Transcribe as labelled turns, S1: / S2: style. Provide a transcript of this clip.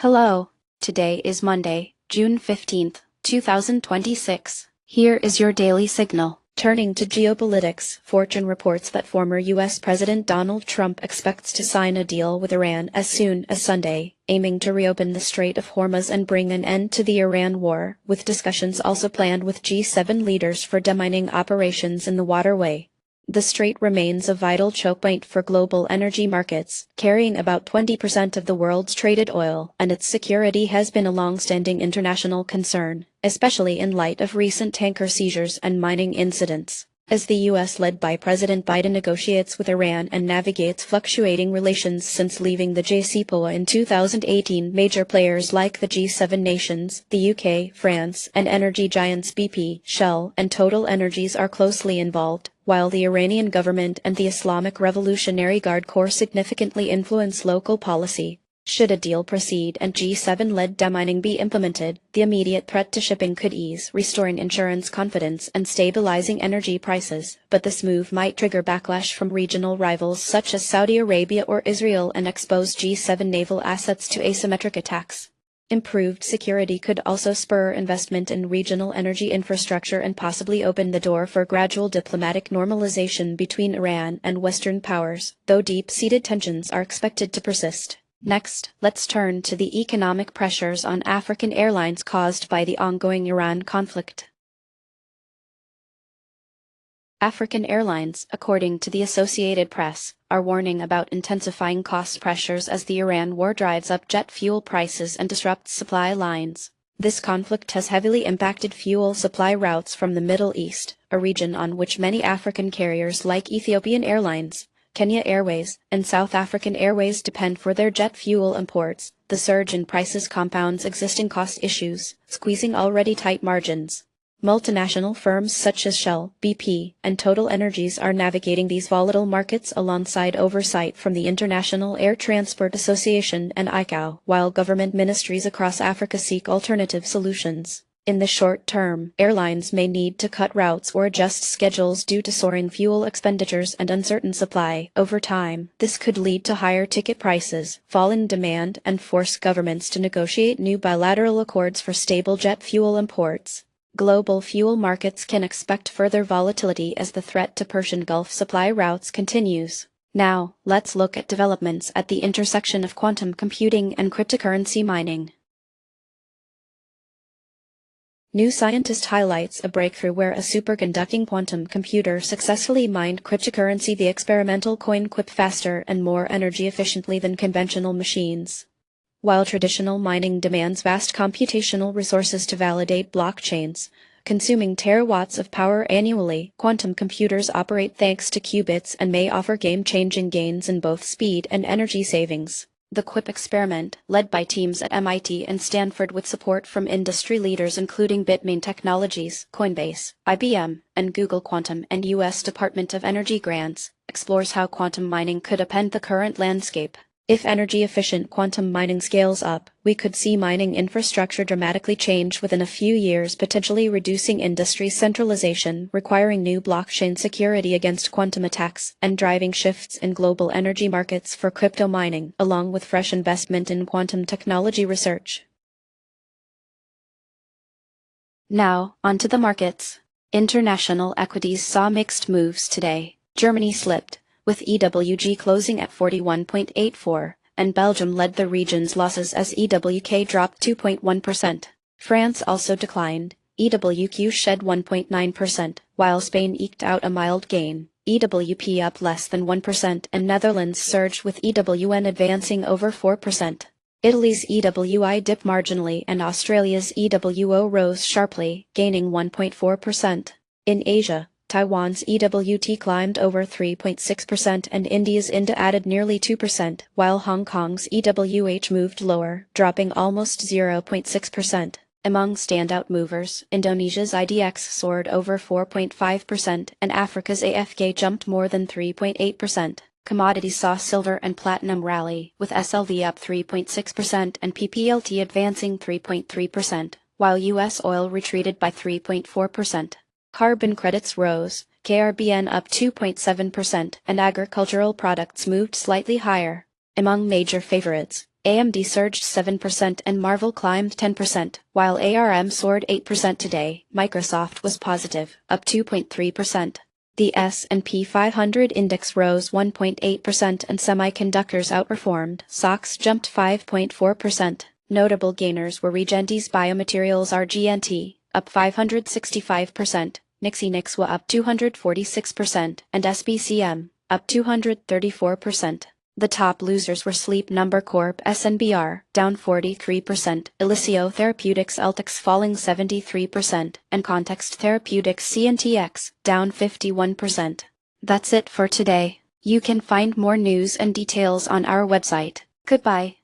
S1: Hello. Today is Monday, June 15th, 2026. Here is your daily signal. Turning to geopolitics, Fortune reports that former U.S. President Donald Trump expects to sign a deal with Iran as soon as Sunday, aiming to reopen the Strait of Hormuz and bring an end to the Iran war, with discussions also planned with G7 leaders for demining operations in the waterway. The strait remains a vital choke point for global energy markets, carrying about 20% of the world's traded oil, and its security has been a long-standing international concern, especially in light of recent tanker seizures and mining incidents. As the U.S. led by President Biden negotiates with Iran and navigates fluctuating relations since leaving the JCPOA in 2018, major players like the G7 nations, the UK, France, and energy giants BP, Shell, and Total Energies are closely involved, while the Iranian government and the Islamic Revolutionary Guard Corps significantly influence local policy. Should a deal proceed and G7-led demining be implemented, the immediate threat to shipping could ease, restoring insurance confidence and stabilizing energy prices, but this move might trigger backlash from regional rivals such as Saudi Arabia or Israel and expose G7 naval assets to asymmetric attacks. Improved security could also spur investment in regional energy infrastructure and possibly open the door for gradual diplomatic normalization between Iran and Western powers, though deep-seated tensions are expected to persist. Next, let's turn to the economic pressures on African airlines caused by the ongoing Iran conflict. African airlines, according to the Associated Press, are warning about intensifying cost pressures as the Iran war drives up jet fuel prices and disrupts supply lines. This conflict has heavily impacted fuel supply routes from the Middle East, a region on which many African carriers like Ethiopian Airlines, Kenya Airways, and South African Airways depend for their jet fuel imports. The surge in prices compounds existing cost issues, squeezing already tight margins. Multinational firms such as Shell, BP, and Total Energies are navigating these volatile markets alongside oversight from the International Air Transport Association and ICAO, while government ministries across Africa seek alternative solutions. In the short term, airlines may need to cut routes or adjust schedules due to soaring fuel expenditures and uncertain supply. Over time, this could lead to higher ticket prices, fall in demand, and force governments to negotiate new bilateral accords for stable jet fuel imports. Global fuel markets can expect further volatility as the threat to Persian Gulf supply routes continues. Now, let's look at developments at the intersection of quantum computing and cryptocurrency mining. New Scientist highlights a breakthrough where a superconducting quantum computer successfully mined cryptocurrency, the experimental coin QUIP, faster and more energy efficiently than conventional machines. While traditional mining demands vast computational resources to validate blockchains, consuming terawatts of power annually, quantum computers operate thanks to qubits and may offer game-changing gains in both speed and energy savings. The QUIP experiment, led by teams at MIT and Stanford with support from industry leaders including Bitmain Technologies, Coinbase, IBM, and Google Quantum and U.S. Department of Energy grants, explores how quantum mining could upend the current landscape. If energy-efficient quantum mining scales up, we could see mining infrastructure dramatically change within a few years, potentially reducing industry centralization, requiring new blockchain security against quantum attacks, and driving shifts in global energy markets for crypto mining, along with fresh investment in quantum technology research. Now, onto the markets. International equities saw mixed moves today. Germany slipped, with EWG closing at 41.84, and Belgium led the region's losses as EWK dropped 2.1%. France also declined. EWQ shed 1.9%, while Spain eked out a mild gain. EWP up less than 1%, and Netherlands surged with EWN advancing over 4%. Italy's EWI dipped marginally and Australia's EWO rose sharply, gaining 1.4%. In Asia, Taiwan's EWT climbed over 3.6% and India's INDA added nearly 2%, while Hong Kong's EWH moved lower, dropping almost 0.6%. Among standout movers, Indonesia's IDX soared over 4.5% and Africa's AFK jumped more than 3.8%. Commodities saw silver and platinum rally, with SLV up 3.6% and PPLT advancing 3.3%, while U.S. oil retreated by 3.4%. Carbon credits rose, KRBN up 2.7%, and agricultural products moved slightly higher. Among major favorites, AMD surged 7% and Marvel climbed 10%, while ARM soared 8% today. Microsoft was positive, up 2.3%. The S&P 500 index rose 1.8% and semiconductors outperformed. Stocks jumped 5.4%. Notable gainers were Regendes Biomaterials RGNT, up 565%, Nixie up 246%, and SBCM, up 234%. The top losers were Sleep Number Corp SNBR, down 43%, Elicio Therapeutics LTX falling 73%, and Context Therapeutics CNTX, down 51%. That's it for today. You can find more news and details on our website. Goodbye.